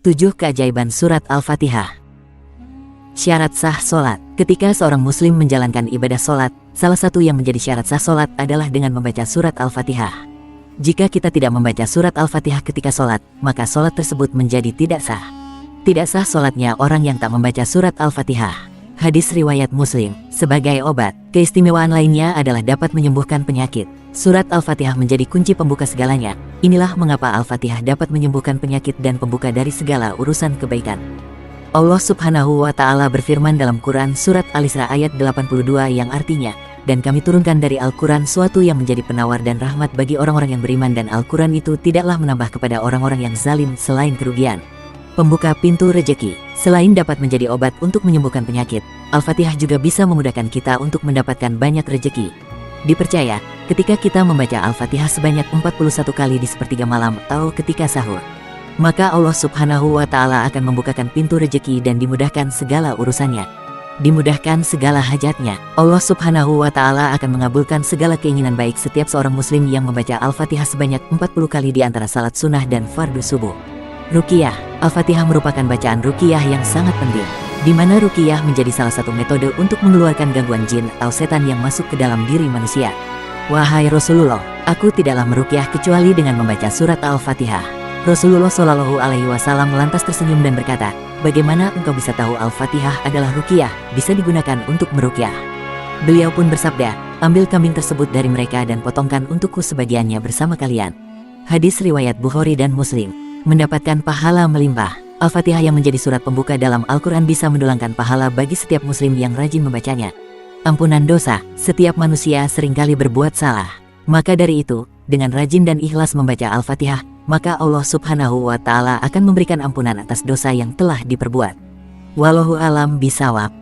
7 Keajaiban Surat Al-Fatihah. Syarat sah solat. Ketika seorang muslim menjalankan ibadah solat, salah satu yang menjadi syarat sah solat adalah dengan membaca surat Al-Fatihah. Jika kita tidak membaca surat Al-Fatihah ketika solat, maka solat tersebut menjadi tidak sah. Tidak sah solatnya orang yang tak membaca surat Al-Fatihah. Hadis riwayat Muslim. Sebagai obat, keistimewaan lainnya adalah dapat menyembuhkan penyakit. Surat Al-Fatihah menjadi kunci pembuka segalanya. Inilah mengapa Al-Fatihah dapat menyembuhkan penyakit dan pembuka dari segala urusan kebaikan. Allah Subhanahu wa Ta'ala berfirman dalam Quran Surat Al-Isra ayat 82 yang artinya, "Dan kami turunkan dari Al-Quran suatu yang menjadi penawar dan rahmat bagi orang-orang yang beriman, dan Al-Quran itu tidaklah menambah kepada orang-orang yang zalim selain kerugian." Pembuka pintu rejeki. Selain dapat menjadi obat untuk menyembuhkan penyakit, Al-Fatihah juga bisa memudahkan kita untuk mendapatkan banyak rejeki. Dipercaya, ketika kita membaca Al-Fatihah sebanyak 41 kali di sepertiga malam atau ketika sahur, maka Allah Subhanahu wa Ta'ala akan membukakan pintu rejeki dan dimudahkan segala urusannya. Dimudahkan segala hajatnya. Allah Subhanahu wa Ta'ala akan mengabulkan segala keinginan baik setiap seorang muslim yang membaca Al-Fatihah sebanyak 40 kali di antara salat sunnah dan fardu subuh. Ruqyah. Al-Fatihah merupakan bacaan ruqyah yang sangat penting, di mana ruqyah menjadi salah satu metode untuk mengeluarkan gangguan jin atau setan yang masuk ke dalam diri manusia. Wahai Rasulullah, aku tidaklah meruqyah kecuali dengan membaca surat Al-Fatihah. Rasulullah Shallallahu Alaihi Wasallam lantas tersenyum dan berkata, "Bagaimana engkau bisa tahu Al-Fatihah adalah ruqyah, bisa digunakan untuk meruqyah?" Beliau pun bersabda, "Ambil kambing tersebut dari mereka dan potongkan untukku sebagiannya bersama kalian." Hadis riwayat Bukhari dan Muslim. Mendapatkan pahala melimpah. Al-Fatihah yang menjadi surat pembuka dalam Al-Quran bisa mendulangkan pahala bagi setiap muslim yang rajin membacanya. Ampunan dosa. Setiap manusia seringkali berbuat salah. Maka dari itu, dengan rajin dan ikhlas membaca Al-Fatihah, maka Allah Subhanahu wa Ta'ala akan memberikan ampunan atas dosa yang telah diperbuat. Wallahu alam bisawab.